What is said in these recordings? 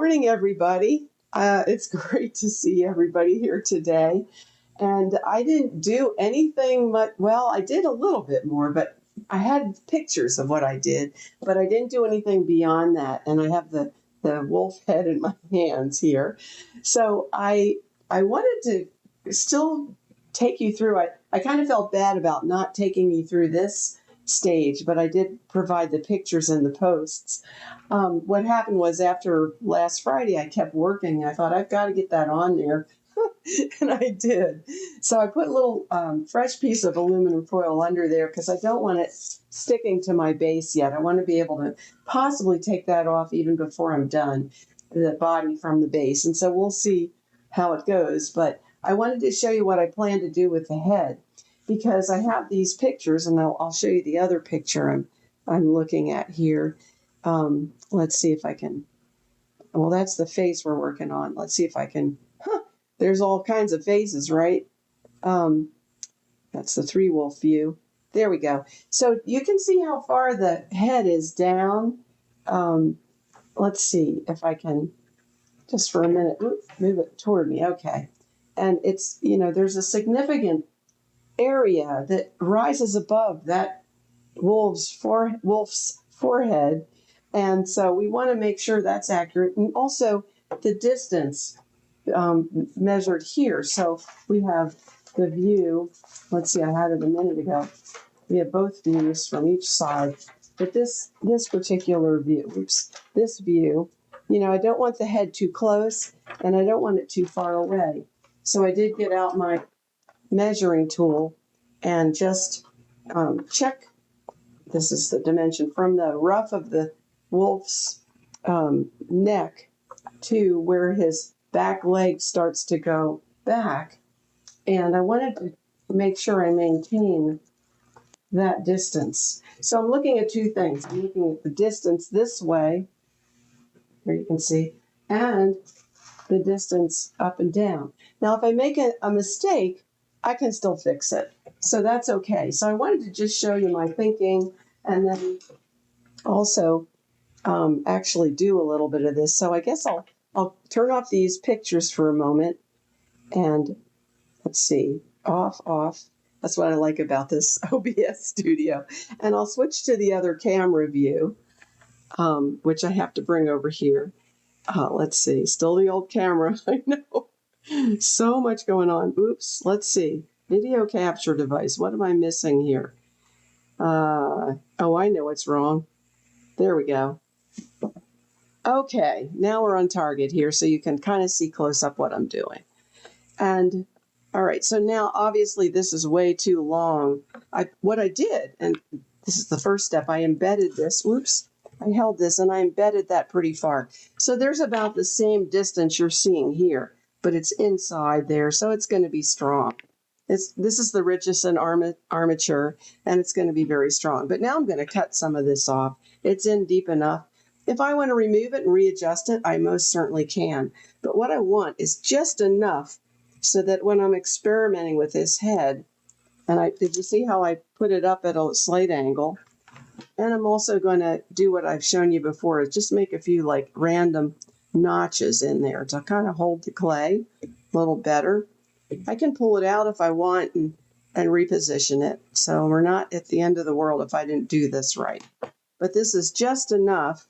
Morning, everybody. It's great to see everybody here today. And I didn't do anything much. Well, I did a little bit more, but I had pictures of what I did, but I didn't do anything beyond that. And I have the wolf head in my hands here. So I wanted to still take you through. I kind of felt bad about not taking you through this stage, but I did provide the pictures and the posts. What happened was after last Friday, I kept working. I thought I've got to get that on there, and I did. So I put a little fresh piece of aluminum foil under there because I don't want it sticking to my base yet. I want to be able to possibly take that off even before I'm done, the body from the base. And so we'll see how it goes. But I wanted to show you what I plan to do with the head because I have these pictures, and I'll show you the other picture I'm looking at here. Let's see if I can. Well, that's the face we're working on. Let's see if I can. There's all kinds of faces, right? That's the three wolf view. There we go. So you can see how far the head is down. Let's see if I can, just for a minute, move it toward me. Okay. And it's, there's a significant area that rises above that wolf's forehead. And so we want to make sure that's accurate. And also the distance measured here. So we have the view. Let's see, I had it a minute ago. We have both views from each side. But this particular view, this view, I don't want the head too close and I don't want it too far away. So I did get out my measuring tool and just check. This is the dimension from the ruff of the wolf's neck to where his back leg starts to go back. And I wanted to make sure I maintain that distance. So I'm looking at two things. I'm looking at the distance this way, here you can see, and the distance up and down. Now, if I make a mistake, I can still fix it. So that's okay. So I wanted to just show you my thinking and then also actually do a little bit of this. So I guess I'll turn off these pictures for a moment and let's see, off. That's what I like about this OBS studio. And I'll switch to the other camera view, which I have to bring over here. Let's see, still the old camera, I know. So much going on. Oops, let's see. Video capture device. What am I missing here? Oh, I know what's wrong. There we go. Okay, now we're on target here, so you can kind of see close up what I'm doing. And all right, so now obviously this is way too long. What I did, and this is the first step, I embedded this. Whoops, I held this and I embedded that pretty far. So there's about the same distance you're seeing here, but it's inside there, so it's going to be strong. This is the Richardson armature, and it's going to be very strong. But now I'm going to cut some of this off. It's in deep enough. If I want to remove it and readjust it, I most certainly can. But what I want is just enough so that when I'm experimenting with this head, and did you see how I put it up at a slight angle? And I'm also going to do what I've shown you before, is just make a few like random notches in there to kind of hold the clay a little better. I can pull it out if I want and reposition it. So we're not at the end of the world if I didn't do this right. But this is just enough,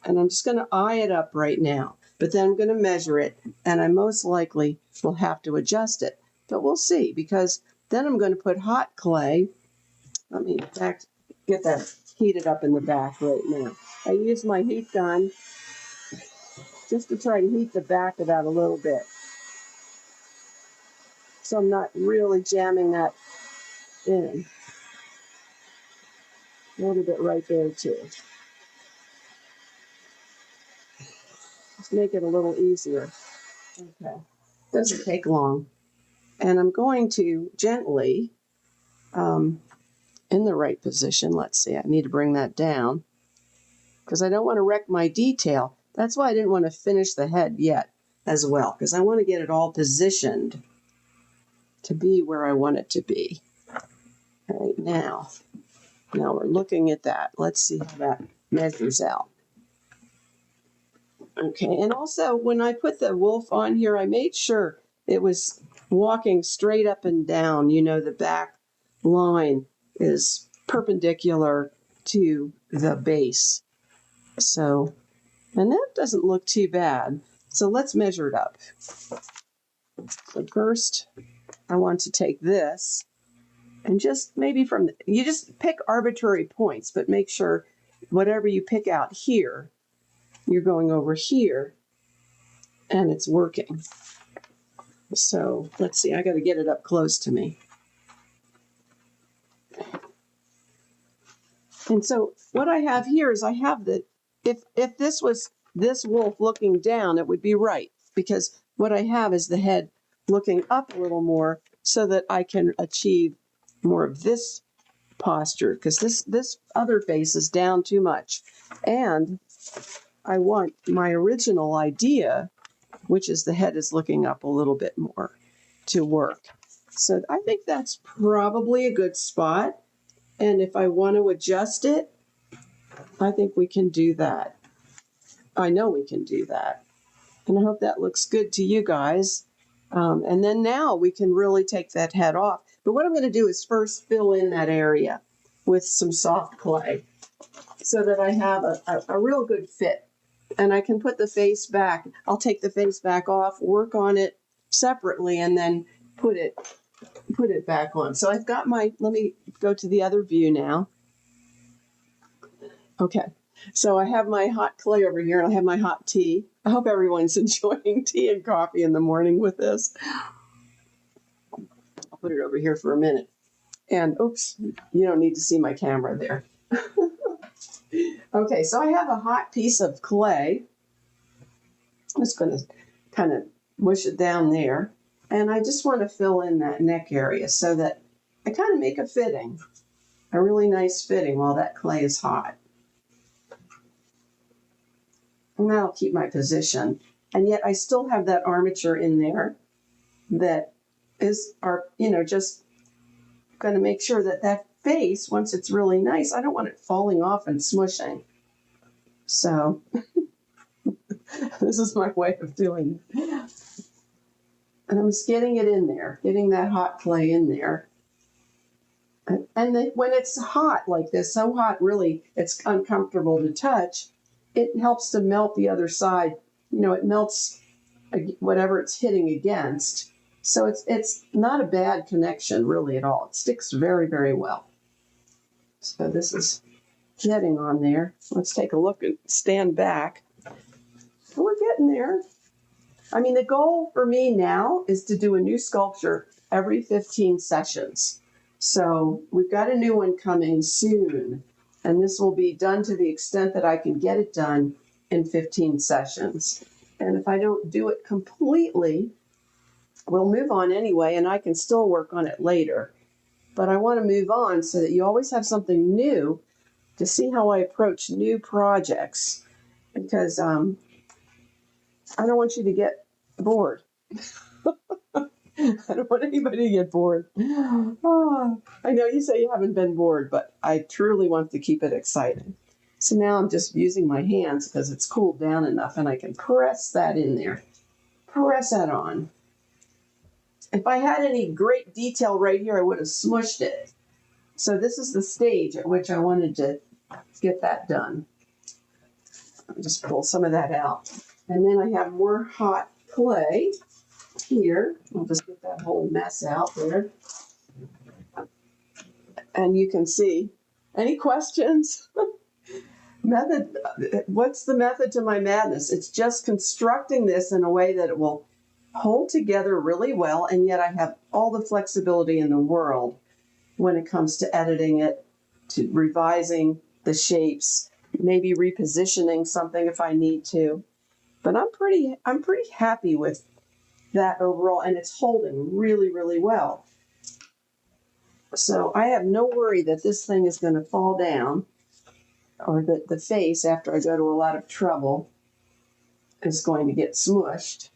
and I'm just going to eye it up right now. But then I'm going to measure it, and I most likely will have to adjust it. But we'll see, because then I'm going to put hot clay. Let me get that heated up in the back right now. I use my heat gun just to try to heat the back of that a little bit. So I'm not really jamming that in. A little bit right there too. Just make it a little easier. Okay. Doesn't take long. And I'm going to gently, in the right position, let's see, I need to bring that down because I don't want to wreck my detail. That's why I didn't want to finish the head yet as well, because I want to get it all positioned to be where I want it to be. All right, now we're looking at that. Let's see how that measures out. Okay, and also when I put the wolf on here, I made sure it was walking straight up and down. You know, the back line is perpendicular to the base. So, and that doesn't look too bad. So let's measure it up. So first, I want to take this and just maybe you just pick arbitrary points, but make sure whatever you pick out here, you're going over here and it's working. So let's see, I got to get it up close to me. And so what I have here is I have if this was this wolf looking down, it would be right, because what I have is the head looking up a little more so that I can achieve more of this posture, because this other face is down too much. And I want my original idea, which is the head is looking up a little bit more, to work. So I think that's probably a good spot. And if I want to adjust it, I think we can do that. I know we can do that. And I hope that looks good to you guys. And then now we can really take that head off. But what I'm going to do is first fill in that area with some soft clay so that I have a real good fit. And I can put the face back. I'll take the face back off, work on it separately, and then put it back on. So I've got let me go to the other view now. Okay, so I have my hot clay over here, and I have my hot tea. I hope everyone's enjoying tea and coffee in the morning with this. I'll put it over here for a minute. And oops, you don't need to see my camera there. Okay, so I have a hot piece of clay. I'm just going to kind of mush it down there. And I just want to fill in that neck area so that I kind of make a fitting, a really nice fitting while that clay is hot. And that'll keep my position. And yet I still have that armature in there that is, just going to make sure that that face, once it's really nice, I don't want it falling off and smushing. So this is my way of doing it. And I'm just getting it in there, getting that hot clay in there. And when it's hot like this, so hot really it's uncomfortable to touch, it helps to melt the other side. It melts whatever it's hitting against. So it's not a bad connection really at all. It sticks very, very well. So this is getting on there. Let's take a look and stand back. We're getting there. I mean, the goal for me now is to do a new sculpture every 15 sessions. So we've got a new one coming soon, and this will be done to the extent that I can get it done in 15 sessions. And if I don't do it completely, we'll move on anyway, and I can still work on it later. But I want to move on so that you always have something new to see how I approach new projects, because I don't want you to get bored. I don't want anybody to get bored. Oh, I know you say you haven't been bored, but I truly want to keep it exciting. So now I'm just using my hands because it's cooled down enough, and I can press that in there. Press that on. If I had any great detail right here, I would have smushed it. So this is the stage at which I wanted to get that done. I'll just pull some of that out. And then I have more hot clay here. I'll just get that whole mess out there. And you can see. Any questions? Method. What's the method to my madness? It's just constructing this in a way that it will hold together really well, and yet I have all the flexibility in the world when it comes to editing it, to revising the shapes, maybe repositioning something if I need to. But I'm pretty happy with that overall, and it's holding really, really well. So I have no worry that this thing is going to fall down, or that the face, after I go to a lot of trouble, is going to get smushed.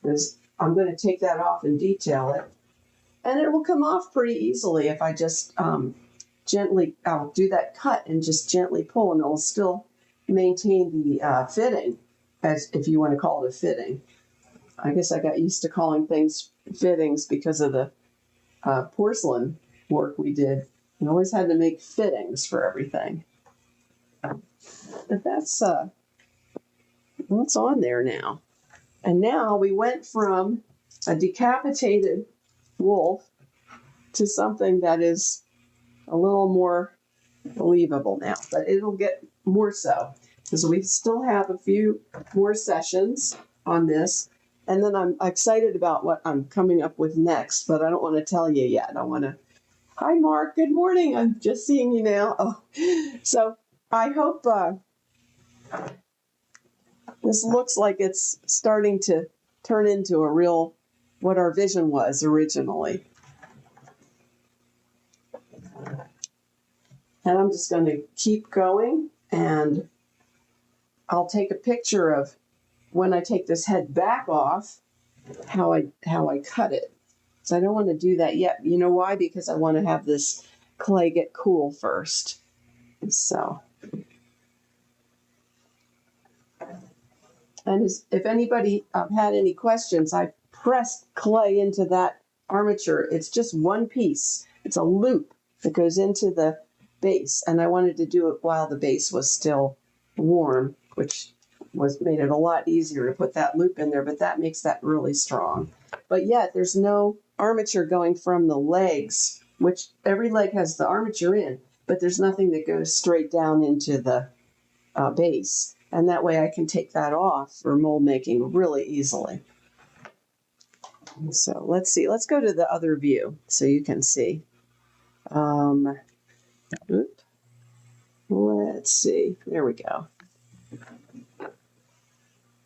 Because I'm going to take that off and detail it. And it will come off pretty easily if I just I'll do that cut and just gently pull, and it'll still maintain the fitting as if you want to call it a fitting. I guess I got used to calling things fittings because of the porcelain work we did. We always had to make fittings for everything. But that's what's on there now. And now we went from a decapitated wolf to something that is a little more believable now, but it'll get more so because we still have a few more sessions on this. And then I'm excited about what I'm coming up with next, but I don't want to tell you yet. I want to. Hi, Mark. Good morning. I'm just seeing you now. Oh, so I hope this looks like it's starting to turn into a real, what our vision was originally. And I'm just going to keep going, and I'll take a picture of when I take this head back off, how I cut it. So I don't want to do that yet. You know why? Because I want to have this clay get cool first. So, and if anybody had any questions, I pressed clay into that armature. It's just one piece. It's a loop that goes into the base, and I wanted to do it while the base was still warm, which made it a lot easier to put that loop in there, but that makes that really strong. But yet there's no armature going from the legs, which every leg has the armature in, but there's nothing that goes straight down into the base. And that way I can take that off for mold making really easily. So let's see, let's go to the other view so you can see. Let's see, there we go.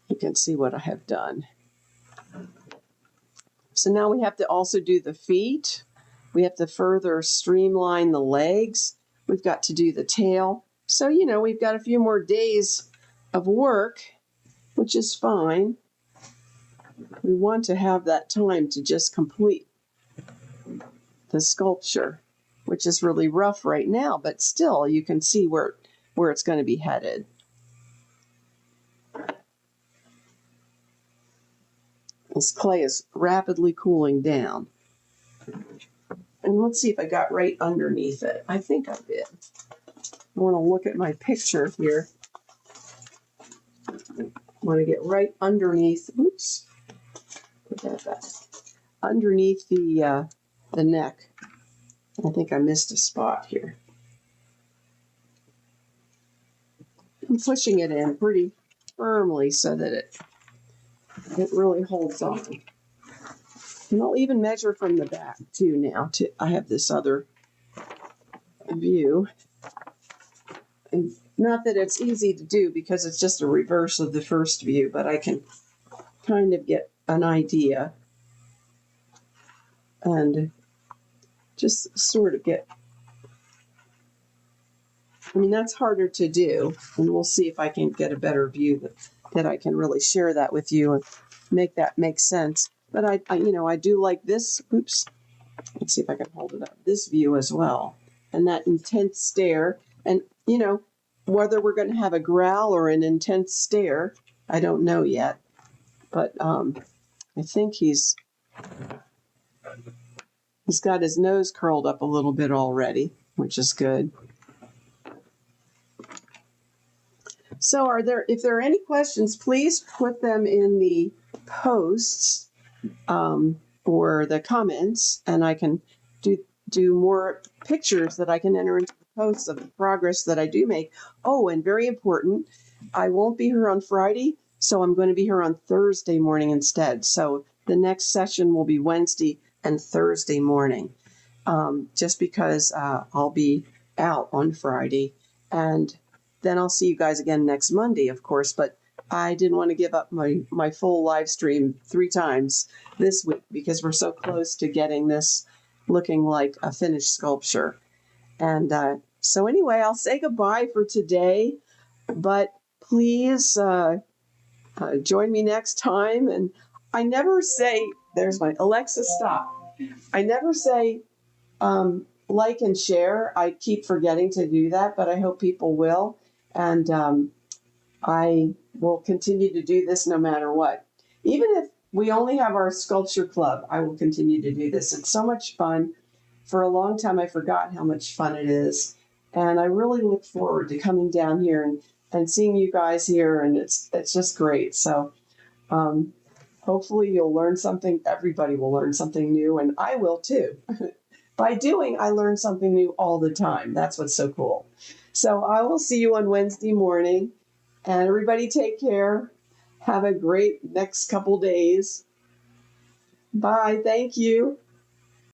You can see what I have done. So now we have to also do the feet. We have to further streamline the legs. We've got to do the tail. So, you know, we've got a few more days of work, which is fine. We want to have that time to just complete the sculpture, which is really rough right now, but still you can see where it's going to be headed. This clay is rapidly cooling down. And let's see if I got right underneath it. I think I did. I want to look at my picture here. I want to get right underneath, oops, put that back, underneath the neck. I think I missed a spot here. I'm pushing it in pretty firmly so that it really holds on. And I'll even measure from the back too now. I have this other view. And not that it's easy to do because it's just a reverse of the first view, but I can kind of get an idea and just sort of get, I mean, that's harder to do, and we'll see if I can get a better view that I can really share that with you and make that make sense. But I do like this, oops, let's see if I can hold it up, this view as well. And that intense stare, and you know, whether we're going to have a growl or an intense stare, I don't know yet. But I think he's got his nose curled up a little bit already, which is good. So if there are any questions, please put them in the posts or the comments, and I can do more pictures that I can enter into the posts of the progress that I do make. Oh, and very important, I won't be here on Friday, so I'm going to be here on Thursday morning instead. So the next session will be Wednesday and Thursday morning, just because I'll be out on Friday, and then I'll see you guys again next Monday, of course, but I didn't want to give up my full live stream 3 times this week because we're so close to getting this looking like a finished sculpture. And so anyway, I'll say goodbye for today, but please join me next time. And I never say, there's my Alexa, stop. I never say like and share. I keep forgetting to do that, but I hope people will. And I will continue to do this no matter what. Even if we only have our sculpture club, I will continue to do this. It's so much fun. For a long time, I forgot how much fun it is. And I really look forward to coming down here and seeing you guys here. And it's just great. So um, hopefully you'll learn something. Everybody will learn something new, and I will too. By doing, I learn something new all the time. That's what's so cool. So I will see you on Wednesday morning. And everybody take care. Have a great next couple days. Bye. Thank you.